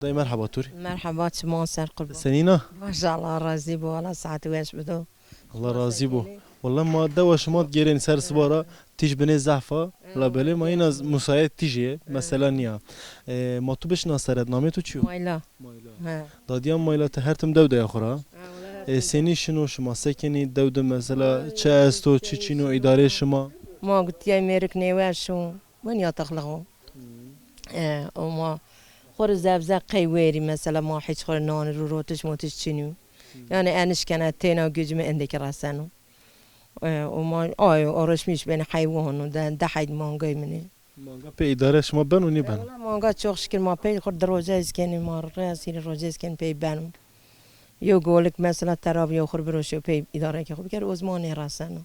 داي مرحبا توري. مرحبا شما سر قربان. سنينة. ما شاء الله راضي بو والله ساعة ويش بدو. الله راضي بو. والله ما دوا شما تجرين سر سبارة تيج بني زعفة لا بله ما هنا مساعد تيجي مثلا نيا ما تو بش ناصرت نامه تو چیو؟ مایلا. دادیام مایلا هرتم دو ده آخره. سنی شنو شما سکنی دو مثلا چه است و چی چینو اداره شما؟ ما قلت يا ميرك نيواشو وين يتخلقوا وما خور زبزق قيويري مثلا ما حيش خور نان رو روتش موتش چنيو يعني انش كانت تينا وجوج عندك راسنو وما آرش میش بین حیوان و ده حید مانگای منی مانگا پی اداره شما بنو نی بنو مانگا چوخ شکل ما پی خود دروازه از کنی ما راستی دروازه از کن پی بنو یو گولک مثلا تراب یو خور بروشو پی اداره که خوب کرد ازمانی راسنو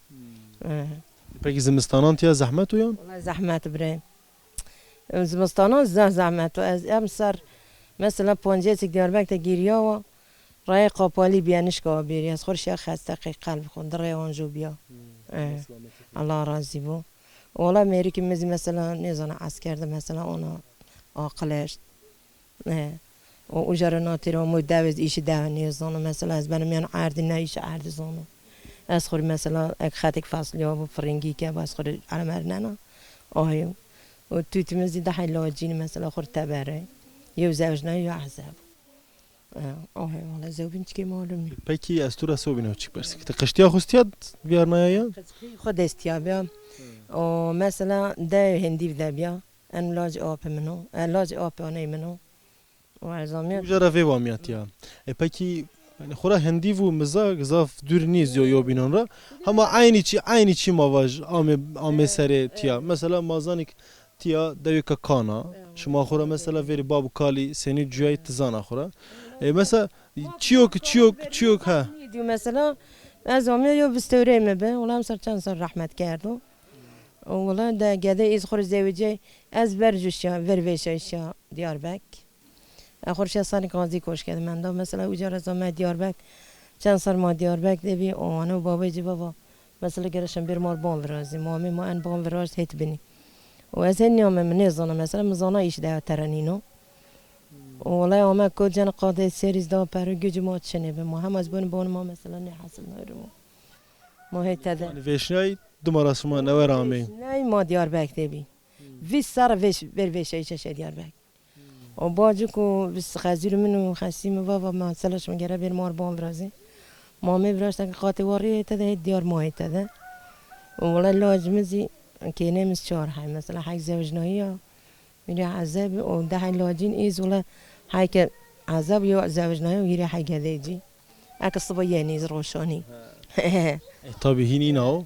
پکی زمستانان تیا زحمت و یان؟ والله زحمت برای زمستانان زحمت و از امسر مثلا پنجه دیار بکت گیریا و رای قاپالی بیانش که بیاری از خورش یا خسته قلب خون در رای آنجو بیا الله راضی بو والله میری که مثلا نیزان عسکر ده مثلا اونا عاقلش و اجاره ناتیرا مو دوز ایش دو نیزانو مثلا از بنا میان عرض نیش عرض زانو از خوری مثلا اک خطک فصلی ها و فرنگی که از خوری علمر نه آهیو و توی مزی ده حلاجین مثلا خور تبره یو زوج نه یا عذاب والله زوجين كي معلومي پکی از تو رسو بینه چی برسی که قشتیا خوستیاد بیار نیا خود استیابیا و مثلا ده هندی ده بیا ان لاج آب منو لاج آب آنی منو و ازامیت اجاره وی وامیات یا پکی yani خورا هندی و مزاج زاف دور نیز یا بینان را هم عینی چی مواج آم سر تیا مثلا مازانیک تیا دوی که کانا شما خورا مثلا وری بابو کالی سنی جوی تزان خورا مثلا چیوک ها دیو مثلا از آمیه یا بستوره مبه ولی هم سر چند سال رحمت کردو ولی ده گده ایز خور زوجه از برجوشیا ورویشایشیا دیار بک خورش سالی قاضی کش کرد من دا مثلا اجاره از آمه دیار بک چند سال ما دیار بک دوی آنه و بابای جی بابا مثلا گرشم بیر مار بان ورازی مامی ما ان بان وراز هیت بینی و از این یامه من نزانه مثلا مزانه ایش ده ترنینو والله آمد کل جن قاده سریز دا پر گوج ما چنه به ما هم از بون ما مثلا نه حاصل نمیرم ما هیچ تده ویشنای دوباره شما نورامی نه ما دیار بک دیبی ویس سر ویش ایچش دیار بک و باجو کو ویس خزیر منو خسیم و مثلا شما گره بیر مار بام برازی ما میبراش تا قاطی واری تده دیار ما تده والله لاجمزی که نمیز چهار های مثلا حق زوجنایی میری عذاب و ده لاجین ایز ولی هاي که عذاب یو زوجنایی و گیری حق دیجی اک صبح نیز روشانی طبعا هینینا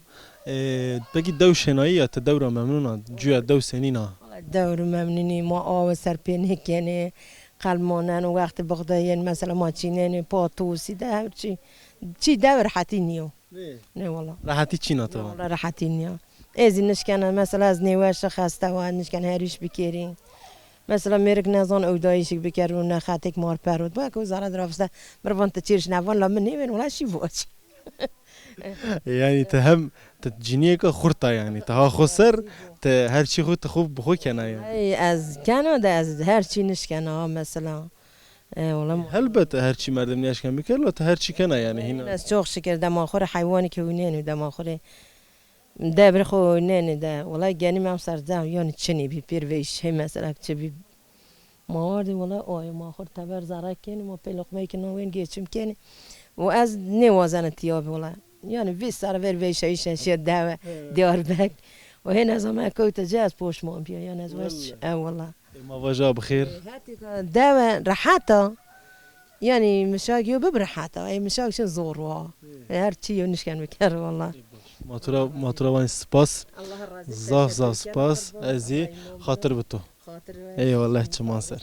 بگی دو شنایی یا تدور ممنونا جویا دو سنینا دور ممنونی ما آو سرپینه کنه قلمانن و وقت بغداین مثلا ما چینن پاتوسی ده چی دور حتی نیو نه والله راحتی چی نتا والله راحتی نیو از نشکنه مثلا از نیوش خسته و نشکن هریش بکیرین مثلا میرک نزان اودایشی بکرون نه خاتک مار پرود با که وزارت رافسته مروان تچیرش نوان لامن نیمن ولا شی واج يعني تهم تجينيه كخرطة يعني تها خسر هر شيء خود خوب بخو كنا يعني ای از کانادا از هر چی نشکنه مثلا والله هل بت هر شيء مردم نياش كان بكر لا هر شيء كنا يعني هنا از چوخ شکر دماغور حیوانی که ونین دماغور ده برخو نین ده والله گنی من سر ده یعنی چنی بی پیر ویش هم مثلا چه بی موارد والله آی ما خور تبر زرق کنی ما پلقمه که نوین گیچم کنی و از نوازن تیاب والله یعنی ویس سر ور ویش ایش ده دیار بک و هن از ما کوت جاز پوش ما بیا یعنی از وش والله ما وجا بخير ده راحته يعني مشاق ببرحته اي مشاق شو زوروا هر شيء نشكن بكر والله ما ترى وين سباس زاف سباس ازي خاطر بتو اي والله تشمانسر